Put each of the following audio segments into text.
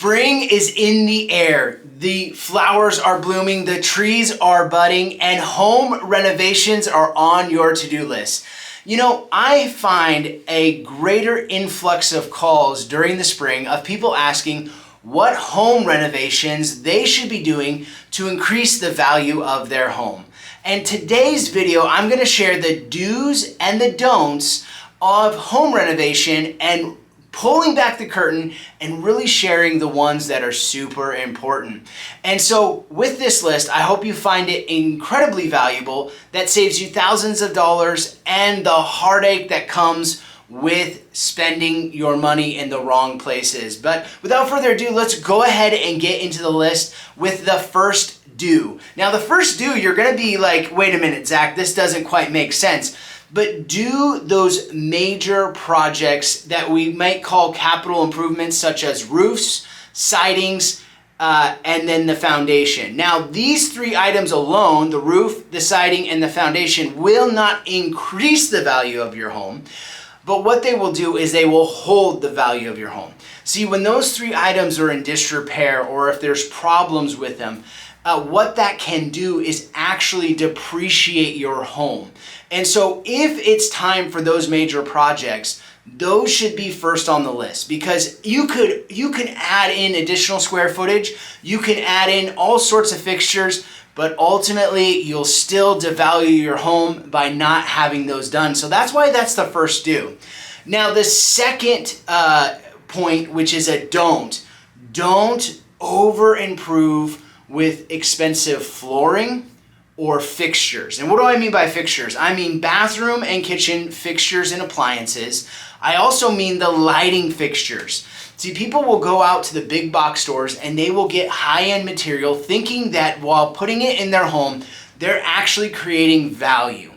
Spring is in the air. The flowers are blooming, the trees are budding, and home renovations are on your to-do list. You know, I find a greater influx of calls during the spring of people asking what home renovations they should be doing to increase the value of their home. And today's video, I'm going to share the do's and the don'ts of home renovation and pulling back the curtain and really sharing the ones that are super important. And so with this list, I hope you find it incredibly valuable, that saves you thousands of dollars and the heartache that comes with spending your money in the wrong places. But without further ado, let's go ahead and get into the list with the first do. Now the first do, you're gonna be like, wait a minute, Zach, this doesn't quite make sense. But do those major projects that we might call capital improvements, such as roofs, sidings, and then the foundation. Now, these three items alone, the roof, the siding, and the foundation, will not increase the value of your home. But what they will do is they will hold the value of your home. See, when those three items are in disrepair or if there's problems with them, what that can do is actually depreciate your home. And so if it's time for those major projects, those should be first on the list, because you can add in additional square footage, you can add in all sorts of fixtures, but ultimately you'll still devalue your home by not having those done. So that's why that's the first do. Now the second point, which is a don't over improve with expensive flooring or fixtures. And what do I mean by fixtures? I mean bathroom and kitchen fixtures and appliances. I also mean the lighting fixtures. See, people will go out to the big box stores and they will get high-end material thinking that while putting it in their home, they're actually creating value.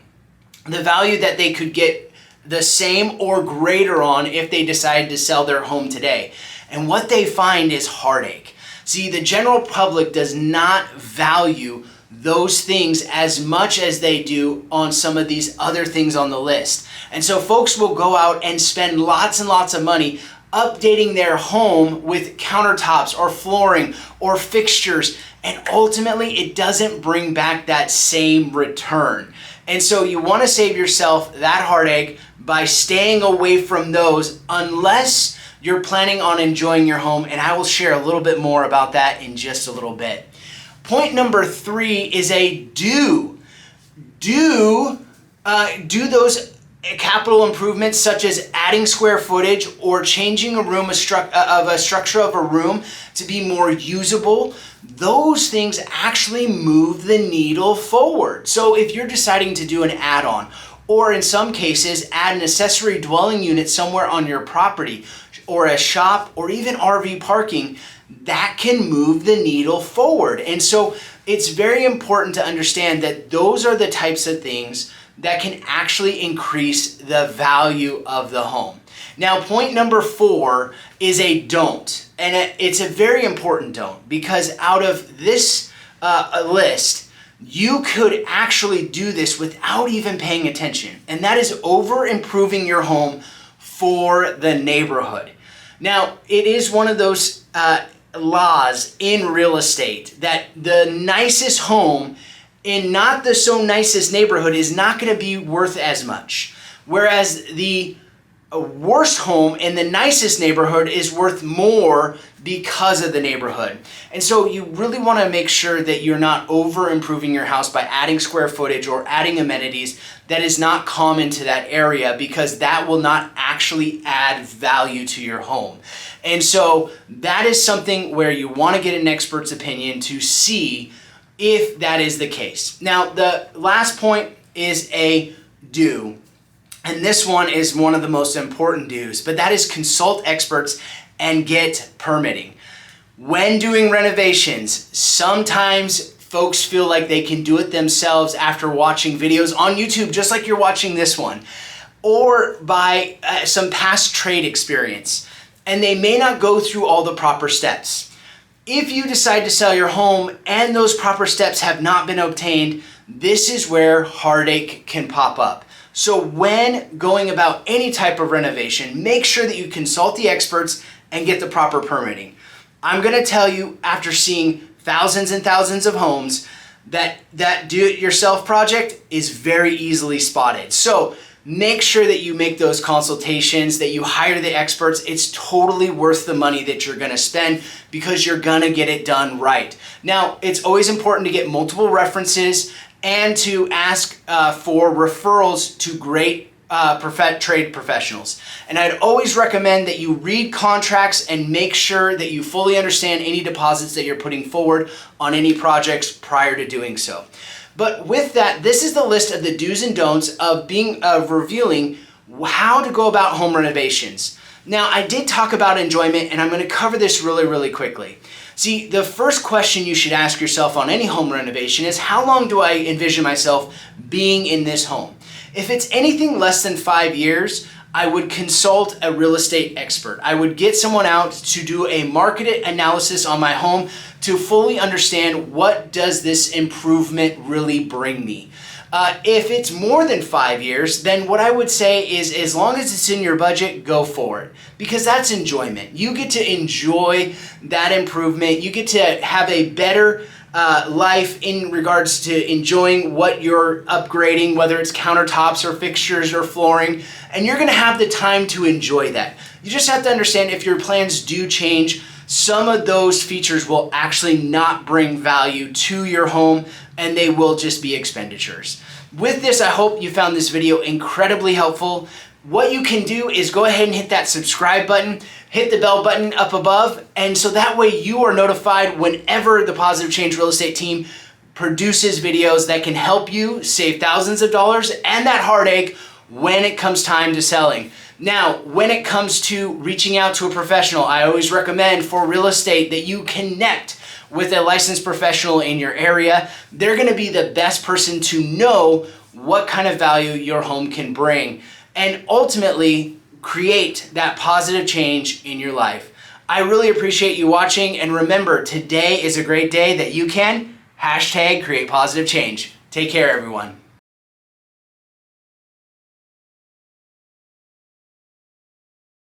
The value that they could get the same or greater on if they decided to sell their home today. And what they find is heartache. See, the general public does not value those things as much as they do on some of these other things on the list. And so folks will go out and spend lots and lots of money updating their home with countertops or flooring or fixtures, and ultimately it doesn't bring back that same return. And so you want to save yourself that heartache by staying away from those unless you're planning on enjoying your home, and I will share a little bit more about that in just a little bit. Point number 3 is a do. Do those capital improvements, such as adding square footage or changing a structure of a room to be more usable. Those things actually move the needle forward. So if you're deciding to do an add-on, or in some cases add an accessory dwelling unit somewhere on your property, or a shop, or even RV parking, that can move the needle forward. And so it's very important to understand that those are the types of things that can actually increase the value of the home. Now, point number 4 is a don't. And it's a very important don't, because out of this list, you could actually do this without even paying attention. And that is over improving your home for the neighborhood. Now, it is one of those laws in real estate that the nicest home in not the so nicest neighborhood is not going to be worth as much, whereas the worst home in the nicest neighborhood is worth more because of the neighborhood. And so you really want to make sure that you're not over improving your house by adding square footage or adding amenities that is not common to that area, because that will not actually add value to your home. And so that is something where you want to get an expert's opinion to see if that is the case. Now, the last point is a do. And this one is one of the most important do's, but that is consult experts and get permitting. When doing renovations, sometimes folks feel like they can do it themselves after watching videos on YouTube, just like you're watching this one, or by some past trade experience, and they may not go through all the proper steps. If you decide to sell your home and those proper steps have not been obtained, this is where heartache can pop up. So when going about any type of renovation, make sure that you consult the experts and get the proper permitting. I'm gonna tell you, after seeing thousands and thousands of homes, that do-it-yourself project is very easily spotted. So make sure that you make those consultations, that you hire the experts. It's totally worth the money that you're gonna spend because you're gonna get it done right. Now, it's always important to get multiple references and to ask for referrals to great trade professionals. And I'd always recommend that you read contracts and make sure that you fully understand any deposits that you're putting forward on any projects prior to doing so. But with that, this is the list of the do's and don'ts of revealing how to go about home renovations. Now, I did talk about enjoyment, and I'm going to cover this really quickly. See, the first question you should ask yourself on any home renovation is, how long do I envision myself being in this home? If it's anything less than 5 years, I would consult a real estate expert. I would get someone out to do a market analysis on my home to fully understand, what does this improvement really bring me? If it's more than 5 years, then what I would say is, as long as it's in your budget, go for it. Because that's enjoyment. You get to enjoy that improvement. You get to have a better life in regards to enjoying what you're upgrading, whether it's countertops or fixtures or flooring, and you're gonna have the time to enjoy that. You just have to understand, if your plans do change, some of those features will actually not bring value to your home, and they will just be expenditures. With this, I hope you found this video incredibly helpful. What you can do is go ahead and hit that subscribe button, hit the bell button up above, and so that way you are notified whenever the Positive Change Real Estate team produces videos that can help you save thousands of dollars and that heartache when it comes time to selling. Now, when it comes to reaching out to a professional, I always recommend for real estate that you connect with a licensed professional in your area. They're gonna be the best person to know what kind of value your home can bring, and ultimately create that positive change in your life. I really appreciate you watching, and remember, today is a great day that you can #create positive change. Take care, everyone.